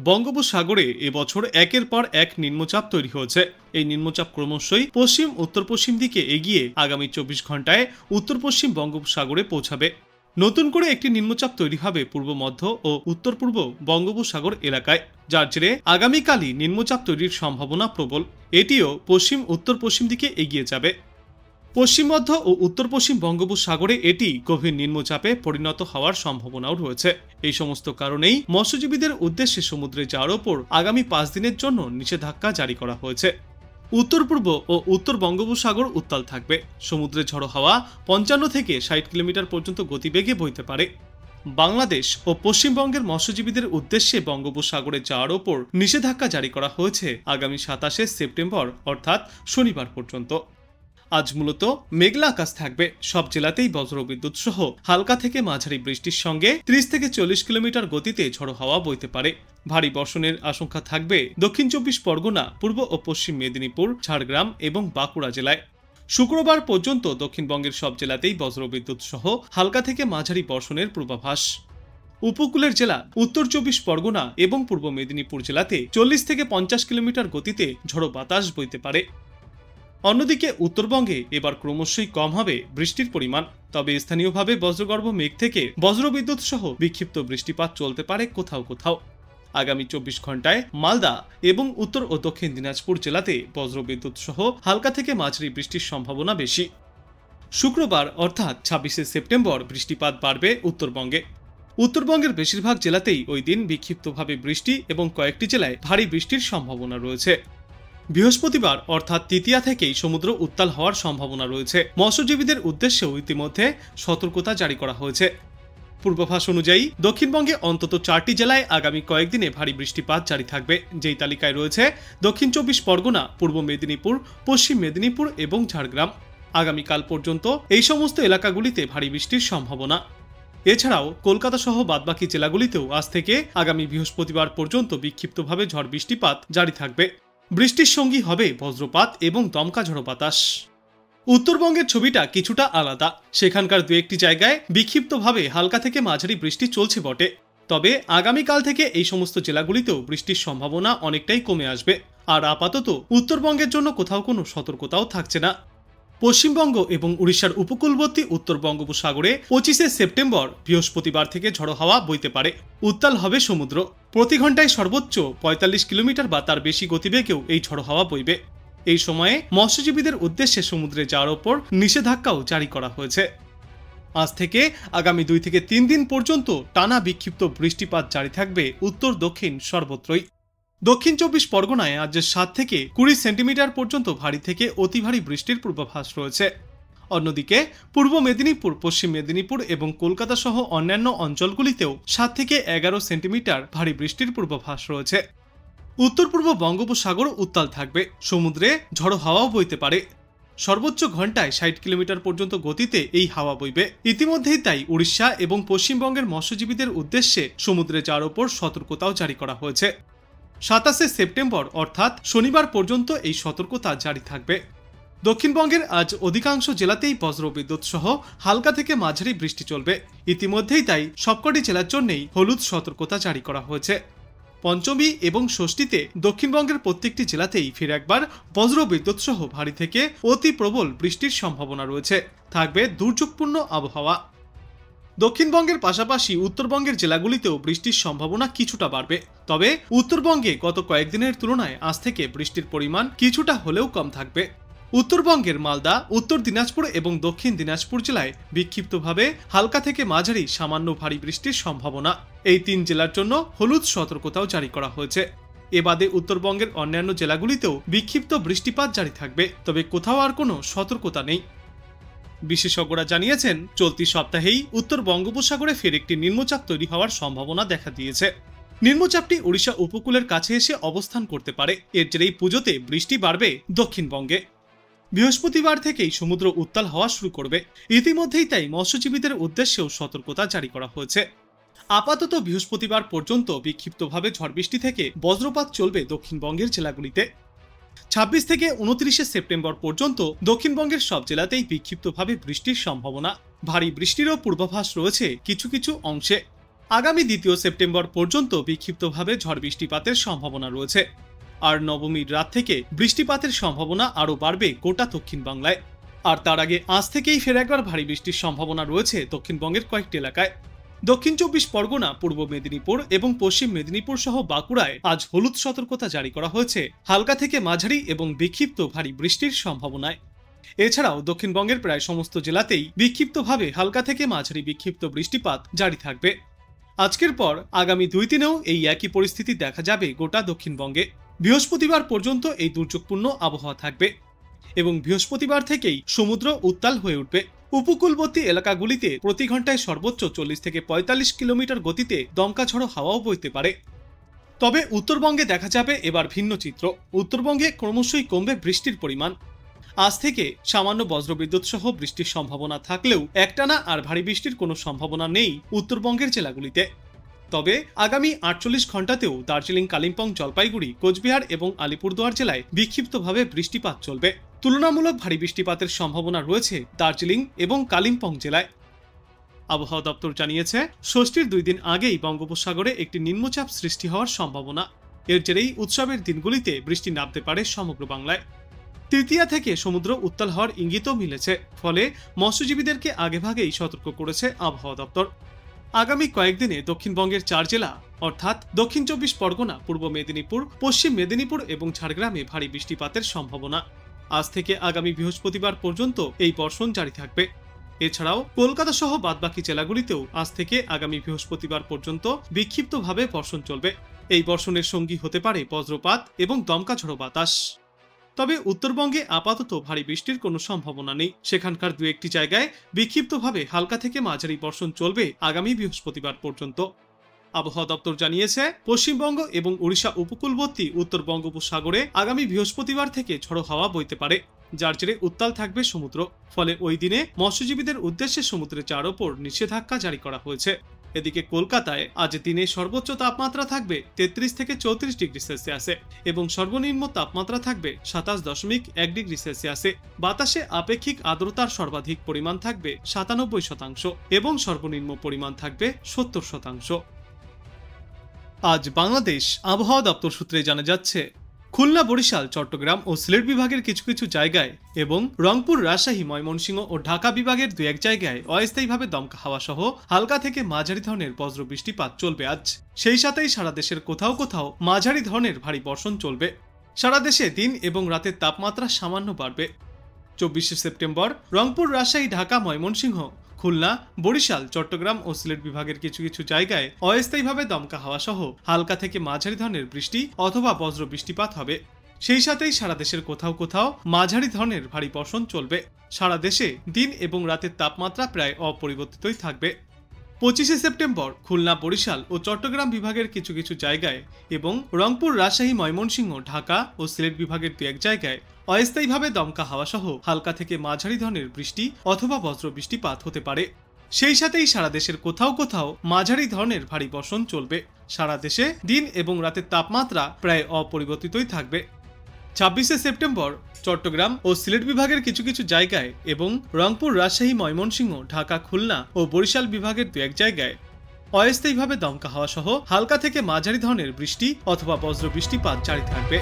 বঙ্গোপসাগরে এবছর একের পর এক নিম্নচাপ তৈরি হয়েছে। এই নিম্নচাপ ক্রমশই পশ্চিম উত্তর পশ্চিম দিকে এগিয়ে আগামী 24 ঘন্টায় উত্তর পশ্চিম বঙ্গোপসাগরে পৌঁছাবে। নতুন করে একটি নিম্নচাপ তৈরি হবে পূর্ব মধ্য ও উত্তর পূর্ব বঙ্গোপসাগর এলাকায়, যার জেরে আগামীকালই নিম্নচাপ তৈরির সম্ভাবনা প্রবল। এটিও পশ্চিম উত্তর পশ্চিম দিকে এগিয়ে যাবে। পশ্চিম মধ্য ও উত্তর পশ্চিম বঙ্গোপসাগরে এটি গভীর নিম্নচাপে পরিণত হওয়ার সম্ভাবনাও রয়েছে। এই সমস্ত কারণেই মৎস্যজীবীদের উদ্দেশ্যে সমুদ্রে যাওয়ার ওপর আগামী 5 দিনের জন্য নিষেধাজ্ঞা জারি করা হয়েছে। উত্তর পূর্ব ও উত্তর বঙ্গোপসাগর উত্তাল থাকবে। সমুদ্রে ঝড়ো হাওয়া 55 থেকে 60 কিলোমিটার পর্যন্ত গতিবেগে বইতে পারে। বাংলাদেশ ও পশ্চিমবঙ্গের মৎস্যজীবীদের উদ্দেশ্যে বঙ্গোপসাগরে যাওয়ার ওপর নিষেধাজ্ঞা জারি করা হয়েছে আগামী 27 সেপ্টেম্বর অর্থাৎ শনিবার পর্যন্ত। আজ মূলত মেঘলা আকাশ থাকবে। সব জেলাতেই বজ্রবিদ্যুৎ সহ হালকা থেকে মাঝারি বৃষ্টির সঙ্গে 30 থেকে 40 কিলোমিটার গতিতে ঝড়ো হাওয়া বইতে পারে। ভারী বর্ষণের আশঙ্কা থাকবে দক্ষিণ 24 পরগনা, পূর্ব ও পশ্চিম মেদিনীপুর, ঝাড়গ্রাম এবং বাঁকুড়া জেলায়। শুক্রবার পর্যন্ত দক্ষিণবঙ্গের সব জেলাতেই বজ্রবিদ্যুৎ সহ হালকা থেকে মাঝারি বর্ষণের পূর্বাভাস। উপকূলের জেলা উত্তর 24 পরগনা এবং পূর্ব মেদিনীপুর জেলাতে 40 থেকে 50 কিলোমিটার গতিতে ঝড়ো বাতাস বইতে পারে। অন্যদিকে উত্তরবঙ্গে এবার ক্রমশই কম হবে বৃষ্টির পরিমাণ, তবে স্থানীয়ভাবে বজ্রগর্ভ মেঘ থেকে বজ্রবিদ্যুৎ সহ বিক্ষিপ্ত বৃষ্টিপাত চলতে পারে কোথাও কোথাও। আগামী 24 ঘন্টায় মালদা এবং উত্তর ও দক্ষিণ দিনাজপুর জেলাতে বজ্রবিদ্যুৎ সহ হালকা থেকে মাঝারি বৃষ্টির সম্ভাবনা বেশি। শুক্রবার অর্থাৎ 26 সেপ্টেম্বর বৃষ্টিপাত বাড়বে উত্তরবঙ্গে। উত্তরবঙ্গের বেশিরভাগ জেলাতেই ওই দিন বিক্ষিপ্তভাবে বৃষ্টি এবং কয়েকটি জেলায় ভারী বৃষ্টির সম্ভাবনা রয়েছে। বৃহস্পতিবার অর্থাৎ তৃতীয়া থেকেই সমুদ্র উত্তাল হওয়ার সম্ভাবনা রয়েছে। মৎস্যজীবীদের উদ্দেশ্যেও ইতিমধ্যে সতর্কতা জারি করা হয়েছে। পূর্বাভাস অনুযায়ী দক্ষিণবঙ্গে অন্তত 4টি জেলায় আগামী কয়েকদিনে ভারী বৃষ্টিপাত জারি থাকবে, যেই তালিকায় রয়েছে দক্ষিণ 24 পরগনা, পূর্ব মেদিনীপুর, পশ্চিম মেদিনীপুর এবং ঝাড়গ্রাম। আগামীকাল পর্যন্ত এই সমস্ত এলাকাগুলিতে ভারী বৃষ্টির সম্ভাবনা। এছাড়াও কলকাতা সহ বাদবাকি জেলাগুলিতেও আজ থেকে আগামী বৃহস্পতিবার পর্যন্ত বিক্ষিপ্তভাবে ঝড় বৃষ্টিপাত জারি থাকবে। বৃষ্টির সঙ্গী হবে বজ্রপাত এবং দমকা ঝড়ো বাতাস। উত্তরবঙ্গের ছবিটা কিছুটা আলাদা। সেখানকার দু একটি জায়গায় বিক্ষিপ্তভাবে হালকা থেকে মাঝারি বৃষ্টি চলছে বটে, তবে আগামীকাল থেকে এই সমস্ত জেলাগুলিতেও বৃষ্টির সম্ভাবনা অনেকটাই কমে আসবে। আর আপাতত উত্তরবঙ্গের জন্য কোথাও কোনো সতর্কতাও থাকছে না। পশ্চিমবঙ্গ এবং উড়িষ্যার উপকূলবর্তী উত্তর বঙ্গোপসাগরে 25 সেপ্টেম্বর বৃহস্পতিবার থেকে ঝড়ো হাওয়া বইতে পারে। উত্তাল হবে সমুদ্র। প্রতি ঘন্টায় সর্বোচ্চ 45 কিলোমিটার বা তার বেশি গতিবেগেও এই ঝড়ো হাওয়া বইবে। এই সময়ে মৎস্যজীবীদের উদ্দেশ্যে সমুদ্রে যাওয়ার ওপর নিষেধাজ্ঞাও জারি করা হয়েছে। আজ থেকে আগামী 2 থেকে 3 দিন পর্যন্ত টানা বিক্ষিপ্ত বৃষ্টিপাত জারি থাকবে উত্তর দক্ষিণ সর্বত্রই। দক্ষিণ 24 পরগনায় আজ 7 থেকে 20 সেন্টিমিটার পর্যন্ত ভারী থেকে অতি ভারী বৃষ্টির পূর্বাভাস রয়েছে। অন্যদিকে পূর্ব মেদিনীপুর, পশ্চিম মেদিনীপুর এবং কলকাতা সহ অন্যান্য অঞ্চলগুলিতেও 7 থেকে 11 সেন্টিমিটার ভারী বৃষ্টির পূর্বাভাস রয়েছে। উত্তর পূর্ব বঙ্গোপসাগর উত্তাল থাকবে। সমুদ্রে ঝড়ো হাওয়াও বইতে পারে। সর্বোচ্চ ঘন্টায় 60 কিলোমিটার পর্যন্ত গতিতে এই হাওয়া বইবে। ইতিমধ্যেই তাই উড়িষ্যা এবং পশ্চিমবঙ্গের মৎস্যজীবীদের উদ্দেশ্যে সমুদ্রে যাওয়ার ওপর সতর্কতাও জারি করা হয়েছে। 27 সেপ্টেম্বর অর্থাৎ শনিবার পর্যন্ত এই সতর্কতা জারি থাকবে। দক্ষিণবঙ্গের আজ অধিকাংশ জেলাতেই বজ্রবিদ্যুৎ সহ হালকা থেকে মাঝারি বৃষ্টি চলবে। ইতিমধ্যেই তাই সবকটি জেলার জন্যই হলুদ সতর্কতা জারি করা হয়েছে। পঞ্চমী এবং ষষ্ঠীতে দক্ষিণবঙ্গের প্রত্যেকটি জেলাতেই ফির একবার বজ্রবিদ্যুৎ সহ ভারী থেকে অতি প্রবল বৃষ্টির সম্ভাবনা রয়েছে। থাকবে দুর্যোগপূর্ণ আবহাওয়া। দক্ষিণবঙ্গের পাশাপাশি উত্তরবঙ্গের জেলাগুলিতেও বৃষ্টির সম্ভাবনা কিছুটা বাড়বে, তবে উত্তরবঙ্গে গত কয়েকদিনের তুলনায় আজ থেকে বৃষ্টির পরিমাণ কিছুটা হলেও কম থাকবে। উত্তরবঙ্গের মালদা, উত্তর দিনাজপুর এবং দক্ষিণ দিনাজপুর জেলায় বিক্ষিপ্তভাবে হালকা থেকে মাঝারি সামান্য ভারী বৃষ্টির সম্ভাবনা। এই 3 জেলার জন্য হলুদ সতর্কতাও জারি করা হয়েছে। এ বাদে উত্তরবঙ্গের অন্যান্য জেলাগুলিতেও বিক্ষিপ্ত বৃষ্টিপাত জারি থাকবে, তবে কোথাও আর কোনো সতর্কতা নেই। বিশেষজ্ঞরা জানিয়েছেন, চলতি সপ্তাহেই উত্তর বঙ্গোপসাগরে ফের একটি নিম্নচাপ তৈরি হওয়ার সম্ভাবনা দেখা দিয়েছে। নিম্নচাপটি ওড়িশা উপকূলের কাছে এসে অবস্থান করতে পারে। এর জেরেই পুজোতে বৃষ্টি বাড়বে দক্ষিণবঙ্গে। বৃহস্পতিবার থেকেই সমুদ্র উত্তাল হওয়া শুরু করবে। ইতিমধ্যেই তাই মৎস্যজীবীদের উদ্দেশ্যেও সতর্কতা জারি করা হয়েছে। আপাতত বৃহস্পতিবার পর্যন্ত বিক্ষিপ্তভাবে ঝড় বৃষ্টি থেকে বজ্রপাত চলবে দক্ষিণবঙ্গের জেলাগুলিতে। 26 থেকে 29 সেপ্টেম্বর পর্যন্ত দক্ষিণবঙ্গের সব জেলাতেই বিক্ষিপ্তভাবে বৃষ্টির সম্ভাবনা। ভারী বৃষ্টিরও পূর্বাভাস রয়েছে কিছু কিছু অংশে। আগামী 2 সেপ্টেম্বর পর্যন্ত বিক্ষিপ্তভাবে ঝড় বৃষ্টিপাতের সম্ভাবনা রয়েছে। আর নবমীর রাত থেকে বৃষ্টিপাতের সম্ভাবনা আরও বাড়বে গোটা দক্ষিণ বাংলায়। আর তার আগে আজ থেকেই ফের একবার ভারী বৃষ্টির সম্ভাবনা রয়েছে দক্ষিণবঙ্গের কয়েকটি এলাকায়। দক্ষিণ 24 পরগনা, পূর্ব মেদিনীপুর এবং পশ্চিম মেদিনীপুর সহ বাঁকুড়ায় আজ হলুদ সতর্কতা জারি করা হয়েছে হালকা থেকে মাঝারি এবং বিক্ষিপ্ত ভারী বৃষ্টির সম্ভাবনায়। এছাড়াও দক্ষিণবঙ্গের প্রায় সমস্ত জেলাতেই বিক্ষিপ্তভাবে হালকা থেকে মাঝারি বিক্ষিপ্ত বৃষ্টিপাত জারি থাকবে। আজকের পর আগামী 2 দিনেও এই একই পরিস্থিতি দেখা যাবে গোটা দক্ষিণবঙ্গে। বৃহস্পতিবার পর্যন্ত এই দুর্যোগপূর্ণ আবহাওয়া থাকবে এবং বৃহস্পতিবার থেকেই সমুদ্র উত্তাল হয়ে উঠবে। উপকূলবর্তী এলাকাগুলিতে প্রতি ঘন্টায় সর্বোচ্চ 40 থেকে 45 কিলোমিটার গতিতে দমকা ঝড়ো হাওয়াও বইতে পারে। তবে উত্তরবঙ্গে দেখা যাবে এবার ভিন্ন চিত্র। উত্তরবঙ্গে ক্রমশই কমবে বৃষ্টির পরিমাণ। আজ থেকে সামান্য বজ্রবিদ্যুৎ সহ বৃষ্টির সম্ভাবনা থাকলেও একটানা আর ভারী বৃষ্টির কোনো সম্ভাবনা নেই উত্তরবঙ্গের জেলাগুলিতে। তবে আগামী 48 ঘন্টাতেও দার্জিলিং, কালিম্পং, জলপাইগুড়ি, কোচবিহার এবং আলিপুরদুয়ার জেলায় বিক্ষিপ্তভাবে বৃষ্টিপাত চলবে। তুলনামূলক ভারী বৃষ্টিপাতের সম্ভাবনা রয়েছে দার্জিলিং এবং কালিম্পং জেলায়। আবহাওয়া দপ্তর জানিয়েছে, ষষ্ঠীর 2 দিন আগেই বঙ্গোপসাগরে একটি নিম্নচাপ সৃষ্টি হওয়ার সম্ভাবনা। এর জেরেই উৎসবের দিনগুলিতে বৃষ্টি নামতে পারে সমগ্র বাংলায়। তৃতীয়া থেকে সমুদ্র উত্তাল হওয়ার ইঙ্গিতও মিলেছে, ফলে মৎস্যজীবীদেরকে আগেভাগেই সতর্ক করেছে আবহাওয়া দপ্তর। আগামী কয়েকদিনে দক্ষিণবঙ্গের 4 জেলা অর্থাৎ দক্ষিণ 24 পরগনা, পূর্ব মেদিনীপুর, পশ্চিম মেদিনীপুর এবং ঝাড়গ্রামে ভারী বৃষ্টিপাতের সম্ভাবনা। আজ থেকে আগামী বৃহস্পতিবার পর্যন্ত এই বর্ষণ জারি থাকবে। এছাড়াও কলকাতা সহ বাদবাকি জেলাগুলিতেও আজ থেকে আগামী বৃহস্পতিবার পর্যন্ত বিক্ষিপ্তভাবে বর্ষণ চলবে। এই বর্ষণের সঙ্গী হতে পারে বজ্রপাত এবং দমকা ঝড়ো বাতাস। তবে উত্তরবঙ্গে আপাতত ভারী বৃষ্টির কোনো সম্ভাবনা নেই। সেখানকার 2-1টি জায়গায় বিক্ষিপ্তভাবে হালকা থেকে মাঝারি বর্ষণ চলবে আগামী বৃহস্পতিবার পর্যন্ত। আবহাওয়া দপ্তর জানিয়েছে, পশ্চিমবঙ্গ এবং ওড়িশা উপকূলবর্তী উত্তর বঙ্গোপসাগরে আগামী বৃহস্পতিবার থেকে ঝড়ো হাওয়া বইতে পারে, যার জেরে উত্তাল থাকবে সমুদ্র। ফলে ওই দিনে মৎস্যজীবীদের উদ্দেশ্যে সমুদ্রে যাওয়ার ওপর নিষেধাজ্ঞা জারি করা হয়েছে। এদিকে কলকাতায় আজ দিনে সর্বোচ্চ তাপমাত্রা থাকবে 33 থেকে 34 ডিগ্রি সেলসিয়াসে এবং সর্বনিম্ন তাপমাত্রা থাকবে 27.1 ডিগ্রি সেলসিয়াসে। বাতাসে আপেক্ষিক আর্দ্রতার সর্বাধিক পরিমাণ থাকবে 97% এবং সর্বনিম্ন পরিমাণ থাকবে 70%। আজ বাংলাদেশ আবহাওয়া দপ্তর সূত্রে জানা যাচ্ছে, খুলনা, বরিশাল, চট্টগ্রাম ও সিলেট বিভাগের কিছু কিছু জায়গায় এবং রংপুর, রাজশাহী, ময়মনসিংহ ও ঢাকা বিভাগের 2-1 জায়গায় অস্থায়ীভাবে দমকা হাওয়া সহ হালকা থেকে মাঝারি ধরনের বজ্র বৃষ্টিপাত চলবে আজ। সেই সাথেই সারা দেশের কোথাও কোথাও মাঝারি ধরনের ভারী বর্ষণ চলবে। সারা দেশে দিন এবং রাতের তাপমাত্রা সামান্য বাড়বে। 24 সেপ্টেম্বর রংপুর, রাজশাহী, ঢাকা, ময়মনসিংহ, খুলনা, বরিশাল, চট্টগ্রাম ও সিলেট বিভাগের কিছু কিছু জায়গায় অস্থায়ীভাবে দমকা হাওয়া সহ হালকা থেকে মাঝারি ধরনের বৃষ্টি অথবা বজ্র বৃষ্টিপাত হবে। সেই সাথেই সারা দেশের কোথাও কোথাও মাঝারি ধরনের ভারী বর্ষণ চলবে। সারা দেশে দিন এবং রাতের তাপমাত্রা প্রায় অপরিবর্তিতই থাকবে। 25 সেপ্টেম্বর খুলনা, বরিশাল ও চট্টগ্রাম বিভাগের কিছু কিছু জায়গায় এবং রংপুর, রাজশাহী, ময়মনসিংহ, ঢাকা ও সিলেট বিভাগের 2-1 জায়গায় অস্থায়ীভাবে দমকা হাওয়া সহ হালকা থেকে মাঝারি ধরনের বৃষ্টি অথবা বজ্র বৃষ্টিপাত হতে পারে। সেই সাথেই সারা দেশের কোথাও কোথাও মাঝারি ধরনের ভারী বর্ষণ চলবে। সারা দেশে দিন এবং রাতের তাপমাত্রা প্রায় অপরিবর্তিতই থাকবে। 26 সেপ্টেম্বর চট্টগ্রাম ও সিলেট বিভাগের কিছু কিছু জায়গায় এবং রংপুর, রাজশাহী, ময়মনসিংহ, ঢাকা, খুলনা ও বরিশাল বিভাগের 2-1 জায়গায় অস্থায়ীভাবে দমকা হাওয়া সহ হালকা থেকে মাঝারি ধরনের বৃষ্টি অথবা বজ্র বৃষ্টিপাত জারি থাকবে।